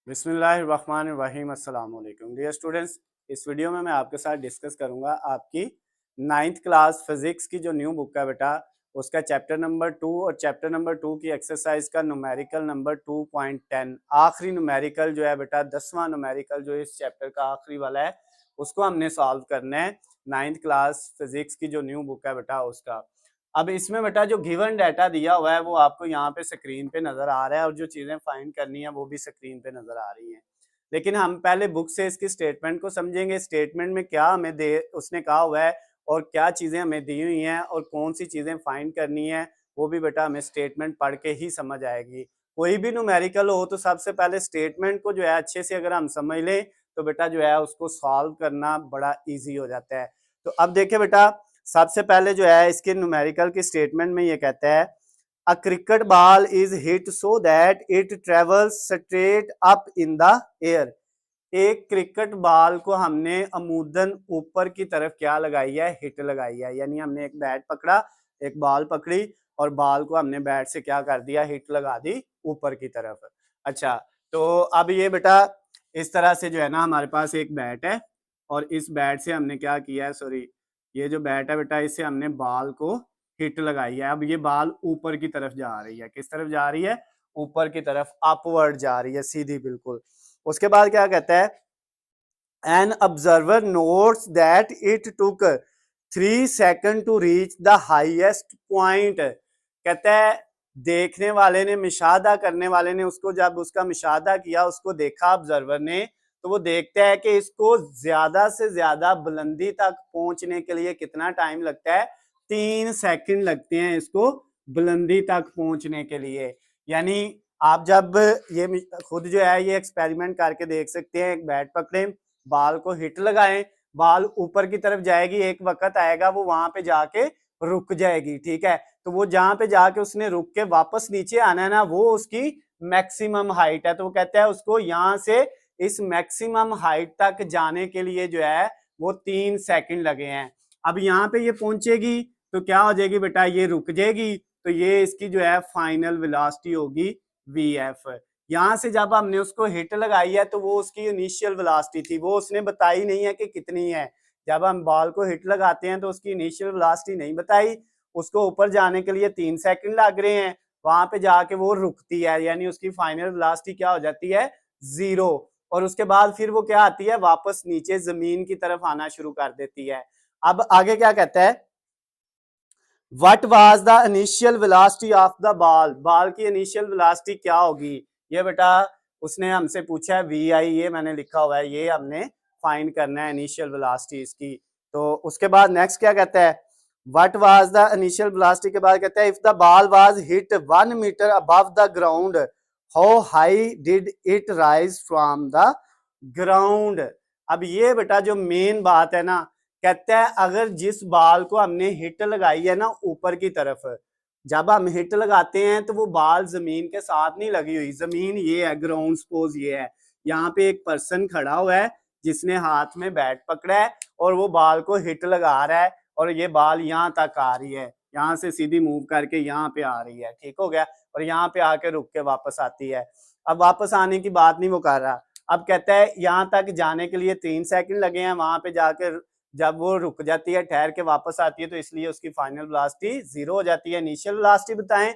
बिस्मिल्लाहिर्रहमानिर्रहीम। अस्सलाम वालेकुम डियर स्टूडेंट्स। इस वीडियो में मैं आपके साथ डिस्कस करूंगा आपकी 9th क्लास फिजिक्स की जो न्यू बुक है बेटा, उसका चैप्टर नंबर 2 और चैप्टर नंबर 2 की एक्सरसाइज का न्यूमेरिकल नंबर 2.10। आखिरी न्यूमेरिकल जो है बेटा, 10वां न्यूमेरिकल जो इस चैप्टर का आखिरी वाला है, उसको हमने सॉल्व करना है 9th क्लास फिजिक्स की जो न्यू बुक है बेटा उसका। अब इसमें बेटा जो गिवन डाटा दिया हुआ है वो आपको यहाँ पे स्क्रीन पे नजर आ रहा है और जो चीजें फाइंड करनी है वो भी स्क्रीन पे नजर आ रही हैं। लेकिन हम पहले बुक से इसकी स्टेटमेंट को समझेंगे। स्टेटमेंट में क्या हमें दे उसने कहा हुआ है और क्या चीजें हमें दी हुई हैं और कौन सी चीजें फाइंड करनी है, वो भी बेटा हमें स्टेटमेंट पढ़ के ही समझ आएगी। कोई भी न्यूमेरिकल हो तो सबसे पहले स्टेटमेंट को जो है अच्छे से अगर हम समझ लें तो बेटा जो है उसको सॉल्व करना बड़ा ईजी हो जाता है। तो अब देखिए बेटा, सबसे पहले जो है इसके न्यूमेरिकल की स्टेटमेंट में ये कहता है a cricket ball is hit so that it travels straight up in the air. एक क्रिकेट बॉल को हमने अमूदन ऊपर की तरफ क्या लगाई है, हिट लगाई है। यानी हमने एक बैट पकड़ा, एक बॉल पकड़ी और बॉल को हमने बैट से क्या कर दिया, हिट लगा दी ऊपर की तरफ। अच्छा, तो अब ये बेटा इस तरह से जो है ना, हमारे पास एक बैट है और इस बैट से हमने क्या किया है, सॉरी, ये जो बैट है बेटा, इससे हमने बॉल को हिट लगाई है। अब ये बॉल ऊपर की तरफ जा रही है। किस तरफ जा रही है? ऊपर की तरफ, अपवर्ड जा रही है, सीधी बिल्कुल। उसके बाद क्या कहता है, an observer notes that it took 3 second to reach the highest point. कहता है देखने वाले ने, मुशाहदा करने वाले ने उसको जब उसका मुशाहदा किया, उसको देखा ऑब्जर्वर ने, तो वो देखता है कि इसको ज्यादा से ज्यादा बुलंदी तक पहुंचने के लिए कितना टाइम लगता है, 3 सेकंड लगते हैं इसको बुलंदी तक पहुंचने के लिए। यानी आप जब ये खुद जो है ये एक्सपेरिमेंट करके देख सकते हैं। एक बैट पकड़े, बाल को हिट लगाएं, बाल ऊपर की तरफ जाएगी, एक वक्त आएगा वो वहां पे जाके रुक जाएगी। ठीक है, तो वो जहां पे जाके उसने रुक के वापस नीचे आना है ना, वो उसकी मैक्सिमम हाइट है। तो वो कहता है उसको यहाँ से इस मैक्सिमम हाइट तक जाने के लिए जो है वो 3 सेकंड लगे हैं। अब यहाँ पे ये पहुंचेगी तो क्या हो जाएगी बेटा, ये रुक जाएगी, तो ये इसकी जो है फाइनल वेलोसिटी होगी वी.एफ। यहाँ से जब हमने उसको हिट लगाई है तो वो उसकी इनिशियल वेलोसिटी थी, वो उसने बताई नहीं है कि कितनी है। जब हम बॉल को हिट लगाते हैं तो उसकी इनिशियल वेलोसिटी नहीं बताई, उसको ऊपर जाने के लिए 3 सेकंड लग रहे हैं, वहां पे जाके वो रुकती है, यानी उसकी फाइनल वेलोसिटी क्या हो जाती है, 0। और उसके बाद फिर वो क्या आती है, वापस नीचे जमीन की तरफ आना शुरू कर देती है। अब आगे क्या कहता है, What was the initial velocity of the ball? Ball की इनिशियल वेलोसिटी क्या होगी? ये बेटा उसने हमसे पूछा है वी आई, ये मैंने लिखा हुआ है, ये हमने फाइंड करना है इनिशियल वेलोसिटी इसकी। तो उसके बाद नेक्स्ट क्या कहता है, What was the initial velocity के बाद कहता है if the ball was hit 1 meter above the ground, how high did it rise from the ground? अब ये बेटा जो मेन बात है ना, कहता है अगर जिस बॉल को हमने हिट लगाई है ना ऊपर की तरफ, जब हम हिट लगाते हैं तो वो बॉल जमीन के साथ नहीं लगी हुई। जमीन ये है, ग्राउंड सपोज ये है, यहाँ पे एक पर्सन खड़ा हुआ है जिसने हाथ में बैट पकड़ा है और वो बॉल को हिट लगा रहा है और ये बॉल यहाँ तक आ रही है, यहाँ से सीधी मूव करके यहाँ पे आ रही है। ठीक हो गया, और यहाँ पे आके रुक के वापस आती है। अब वापस आने की बात नहीं वो कर रहा, अब कहता है यहाँ तक जाने के लिए 3 सेकंड लगे हैं, वहां पे जाके जब वो रुक जाती है, ठहर के वापस आती है, तो इसलिए उसकी फाइनल वेलोसिटी 0 हो जाती है। इनिशियल वेलोसिटी बताएं।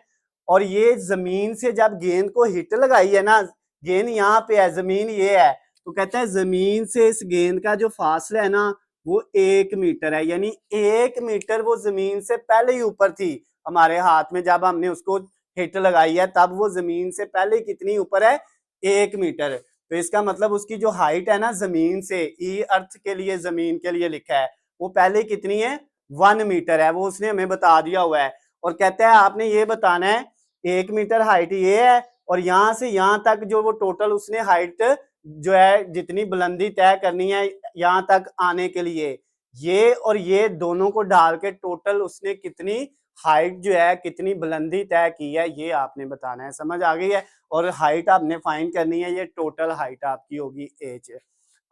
और ये जमीन से जब गेंद को हिट लगाई है ना, गेंद यहाँ पे है, जमीन ये है, तो कहता है जमीन से इस गेंद का जो फासला है ना वो 1 मीटर है। यानी 1 मीटर वो जमीन से पहले ही ऊपर थी हमारे हाथ में, जब हमने उसको हिट लगाई है तब वो जमीन से पहले कितनी ऊपर है, 1 मीटर। तो इसका मतलब उसकी जो हाइट है ना जमीन से, ई अर्थ के लिए, जमीन के लिए लिखा है, वो पहले कितनी है, 1 मीटर है, वो उसने हमें बता दिया हुआ है। और कहता है आपने ये बताना है 1 मीटर हाइट ये है और यहाँ से यहाँ तक जो वो टोटल उसने हाइट जो है जितनी बुलंदी तय करनी है यहाँ तक आने के लिए, ये और ये दोनों को डाल के टोटल उसने कितनी हाइट जो है, कितनी बुलंदी तय की है, ये आपने बताना है। समझ आ गई है? और हाइट आपने फाइंड करनी है, ये टोटल हाइट आपकी होगी एच।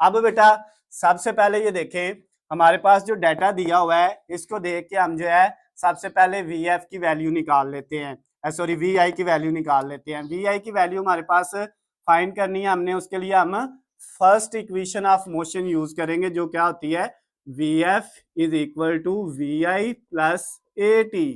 अब बेटा सबसे पहले ये देखें, हमारे पास जो डाटा दिया हुआ है इसको देख के हम जो है सबसे पहले वी एफ की वैल्यू निकाल लेते हैं, सॉरी वी आई की वैल्यू निकाल लेते हैं। वी आई की वैल्यू हमारे पास फाइंड करनी है हमने, उसके लिए हम first equation of motion use करेंगे जो क्या होती है V F is equal to V I plus A T.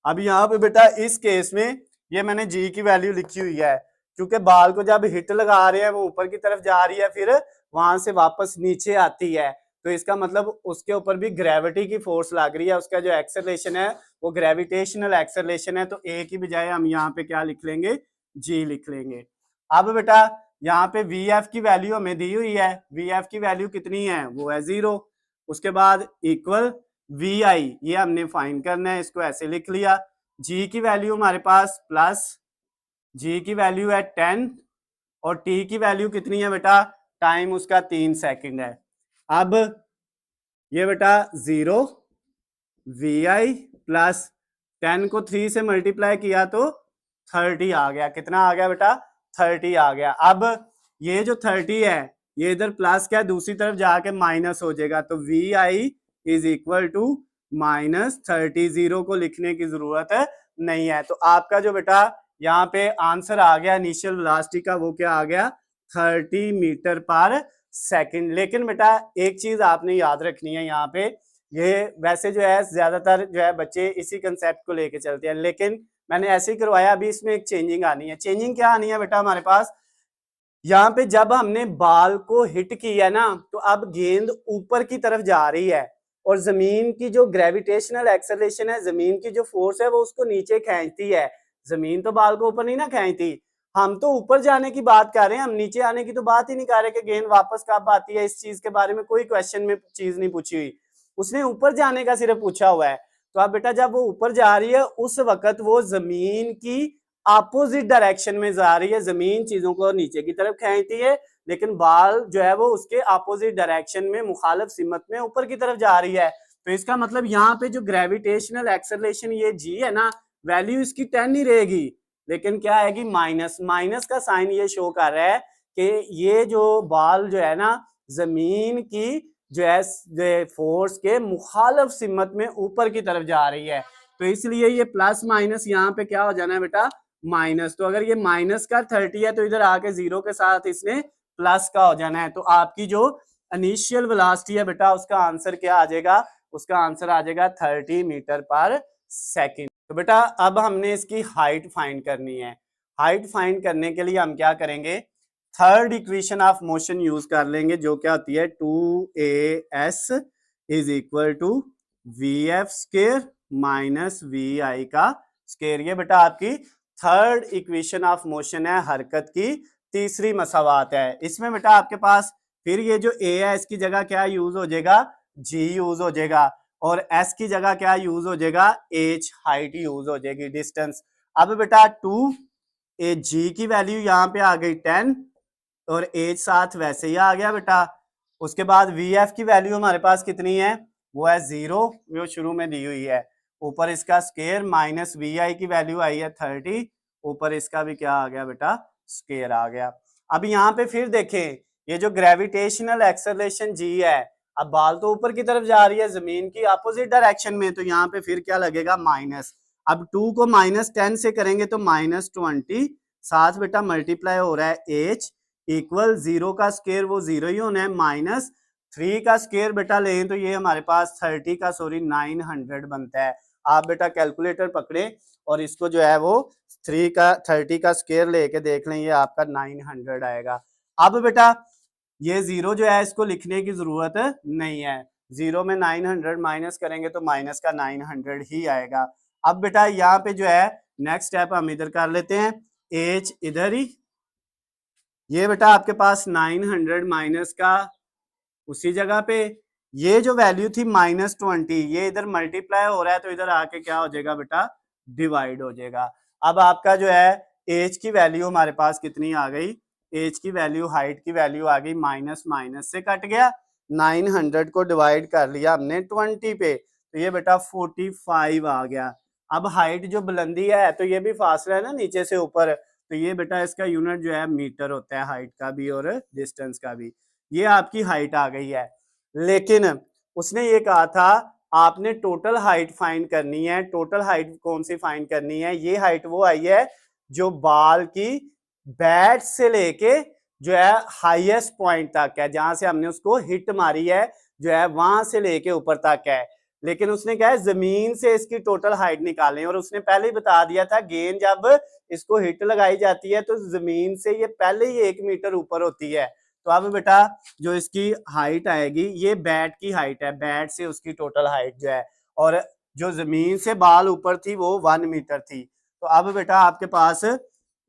अब यहाँ पे बेटा इस केस में ये मैंने जी की वैल्यू लिखी हुई है, क्योंकि बाल को जब हिट लगा रहे हैं वो ऊपर की तरफ जा रही है, फिर वहां से वापस नीचे आती है, तो इसका मतलब उसके ऊपर भी ग्रेविटी की फोर्स लग रही है, उसका जो एक्सेलरेशन है वो ग्रेविटेशनल एक्सेलरेशन है। तो ए की बजाय हम यहाँ पे क्या लिख लेंगे, जी लिख लेंगे। अब बेटा यहाँ पे वी एफ की वैल्यू हमें दी हुई है, वी एफ की वैल्यू कितनी है, वो है 0। उसके बाद इक्वल वी आई, ये हमने फाइंड करना है, इसको ऐसे लिख लिया। जी की वैल्यू हमारे पास प्लस, जी की वैल्यू है 10 और टी की वैल्यू कितनी है बेटा, टाइम उसका 3 सेकंड है। अब ये बेटा 0 वी आई प्लस 10 को 3 से मल्टीप्लाई किया तो 30 आ गया। कितना आ गया बेटा, 30 आ गया। अब ये जो 30 है ये इधर प्लस क्या दूसरी तरफ जाके माइनस हो जाएगा, तो V I is equal to -30। 0 को लिखने की जरूरत नहीं है। तो आपका जो बेटा यहाँ पे आंसर आ गया इनिशियल वेलोसिटी का, वो क्या आ गया 30 मीटर पर सेकंड। लेकिन बेटा एक चीज आपने याद रखनी है यहाँ पे, ये वैसे जो है ज्यादातर जो है बच्चे इसी कंसेप्ट को लेके चलते हैं, लेकिन मैंने ऐसे ही करवाया। अभी इसमें एक चेंजिंग आनी है। चेंजिंग क्या आनी है बेटा, हमारे पास यहाँ पे जब हमने बाल को हिट किया ना, तो अब गेंद ऊपर की तरफ जा रही है और जमीन की जो ग्रेविटेशनल एक्सेलरेशन है, जमीन की जो फोर्स है वो उसको नीचे खींचती है। जमीन तो बाल को ऊपर नहीं ना खींचती, हम तो ऊपर जाने की बात कर रहे हैं, हम नीचे आने की तो बात ही नहीं कर रहे कि गेंद वापस कब आती है। इस चीज के बारे में कोई क्वेश्चन में चीज नहीं पूछी हुई, उसने ऊपर जाने का सिर्फ पूछा हुआ है। तो अब बेटा जब वो ऊपर जा रही है उस वक्त वो जमीन की अपोजिट डायरेक्शन में जा रही है, जमीन चीजों को नीचे की तरफ खींचती है, लेकिन बाल जो है वो उसके अपोजिट डायरेक्शन में मुखालिफ सिमत में ऊपर की तरफ जा रही है। तो इसका मतलब यहाँ पे जो ग्रेविटेशनल एक्सेलरेशन ये जी है ना, वैल्यू इसकी 10 ही रहेगी, लेकिन क्या आएगी माइनस। माइनस का साइन ये शो कर रहा है कि ये जो बाल जो है ना जमीन की जो है फोर्स के मुखालिफ सिमत में ऊपर की तरफ जा रही है, तो इसलिए ये प्लस माइनस यहाँ पे क्या हो जाना है बेटा माइनस। तो अगर ये माइनस का 30 है तो इधर आके 0 के साथ इसने प्लस का हो जाना है। तो आपकी जो इनिशियल वेलोसिटी है बेटा उसका आंसर क्या आ जाएगा, उसका आंसर आ जाएगा 30 मीटर पर सेकंड। तो बेटा अब हमने इसकी हाइट फाइंड करनी है। हाइट फाइंड करने के लिए हम क्या करेंगे, third equation of motion use कर लेंगे जो क्या होती है 2as is equal to V F square minus V I का स्केयर। ये बेटा आपकी थर्ड इक्वेशन ऑफ मोशन है, हरकत की तीसरी मसावात है। इसमें बेटा आपके पास फिर ये जो ए है इसकी जगह क्या यूज हो जाएगा, जी यूज हो जाएगा, और एस की जगह क्या यूज हो जाएगा, एच हाइट यूज हो जाएगी, डिस्टेंस। अब बेटा 2 ए जी की वैल्यू यहाँ पे आ गई 10 और एच साथ वैसे ही आ गया बेटा। उसके बाद वी एफ की वैल्यू हमारे पास कितनी है, वो है 0, वो शुरू में दी हुई है। ऊपर इसका स्केयर माइनस वी आई की वैल्यू आई है 30, ऊपर इसका भी क्या आ गया बेटा स्केयर आ गया। अब यहाँ पे फिर देखें ये जो ग्रेविटेशनल एक्सेलरेशन जी है, अब बाल तो ऊपर की तरफ जा रही है जमीन की अपोजिट डायरेक्शन में, तो यहाँ पे फिर क्या लगेगा माइनस। अब 2 को -10 से करेंगे तो -20, साथ बेटा मल्टीप्लाई हो रहा है एच इक्वल 0 का स्केयर वो 0 ही होना है, -3 का स्केयर बेटा लें तो ये हमारे पास 30 का 900 बनता है। आप बेटा कैलकुलेटर पकड़े और इसको जो है वो 30 का स्केयर लेके देख लें, ये आपका 900 आएगा। अब बेटा ये 0 जो है इसको लिखने की जरूरत नहीं है, 0 में 900 माइनस करेंगे तो माइनस का 900 ही आएगा। अब बेटा यहाँ पे जो है नेक्स्ट स्टेप हम इधर कर लेते हैं, एच इधर ही, ये बेटा आपके पास 900 माइनस का उसी जगह पे, ये जो वैल्यू थी -20 ये इधर मल्टीप्लाई हो रहा है तो इधर आके क्या हो जाएगा बेटा डिवाइड हो जाएगा। अब आपका जो है एच की वैल्यू हमारे पास कितनी आ गई, एच की वैल्यू हाइट की वैल्यू आ गई माइनस माइनस से कट गया, 900 को डिवाइड कर लिया हमने 20 पे, तो ये बेटा 45 आ गया। अब हाइट जो बुलंदी है तो ये भी फासला है ना नीचे से ऊपर, तो ये बेटा इसका यूनिट जो है मीटर होता है हाइट का भी और डिस्टेंस का भी। ये आपकी हाइट आ गई है, लेकिन उसने ये कहा था आपने टोटल हाइट फाइंड करनी है। टोटल हाइट कौन सी फाइंड करनी है, ये हाइट वो आई है जो बाल की बैट से लेके जो है हाईएस्ट पॉइंट तक है, जहां से हमने उसको हिट मारी है जो है वहां से लेके ऊपर तक है। लेकिन उसने क्या है जमीन से इसकी टोटल हाइट निकालें, और उसने पहले ही बता दिया था गेंद जब इसको हिट लगाई जाती है तो जमीन से ये पहले ही 1 मीटर ऊपर होती है। तो अब बेटा जो इसकी हाइट आएगी ये बैट की हाइट है, बैट से उसकी टोटल हाइट जो है, और जो जमीन से बाल ऊपर थी वो 1 मीटर थी। तो अब बेटा आपके पास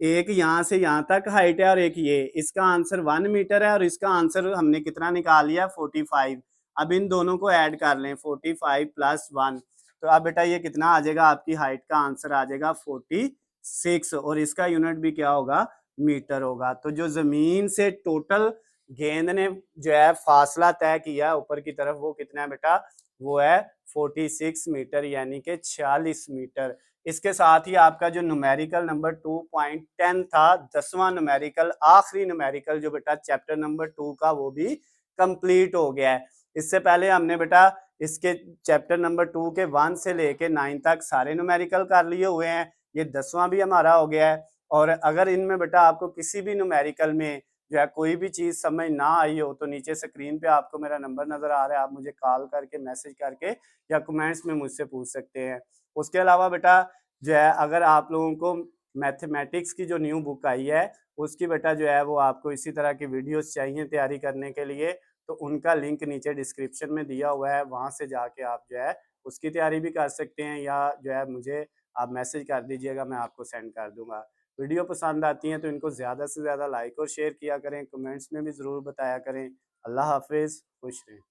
एक यहाँ से यहाँ तक हाइट है और एक ये, इसका आंसर 1 मीटर है और इसका आंसर हमने कितना निकाल लिया 45। अब इन दोनों को ऐड कर लें 45 प्लस 1, तो अब बेटा ये कितना आ जाएगा, आपकी हाइट का आंसर आ जाएगा 46, और इसका यूनिट भी क्या होगा, मीटर होगा। तो जो जमीन से टोटल गेंद ने जो है फासला तय किया ऊपर की तरफ वो कितना है बेटा, वो है 46 मीटर यानी कि 46 मीटर। इसके साथ ही आपका जो न्यूमेरिकल नंबर 2.10 था, 10वां न्यूमेरिकल आखिरी न्यूमेरिकल जो बेटा चैप्टर नंबर 2 का, वो भी कंप्लीट हो गया है। इससे पहले हमने बेटा इसके चैप्टर नंबर 2 के 1 से लेके 9 तक सारे न्यूमेरिकल कर लिए हुए हैं, ये 10वां भी हमारा हो गया है। और अगर इनमें बेटा आपको किसी भी न्यूमेरिकल में जो है कोई भी चीज समझ ना आई हो तो नीचे स्क्रीन पे आपको मेरा नंबर नजर आ रहा है, आप मुझे कॉल करके मैसेज करके या कमेंट्स में मुझसे पूछ सकते हैं। उसके अलावा बेटा जो है अगर आप लोगों को मैथमेटिक्स की जो न्यू बुक आई है उसकी बेटा जो है वो आपको इसी तरह की वीडियोस चाहिए तैयारी करने के लिए, तो उनका लिंक नीचे डिस्क्रिप्शन में दिया हुआ है, वहां से जाके आप जो है उसकी तैयारी भी कर सकते हैं, या जो है मुझे आप मैसेज कर दीजिएगा, मैं आपको सेंड कर दूंगा। वीडियो पसंद आती हैं तो इनको ज़्यादा से ज़्यादा लाइक और शेयर किया करें, कमेंट्स में भी ज़रूर बताया करें। अल्लाह हाफिज़, खुश रहें।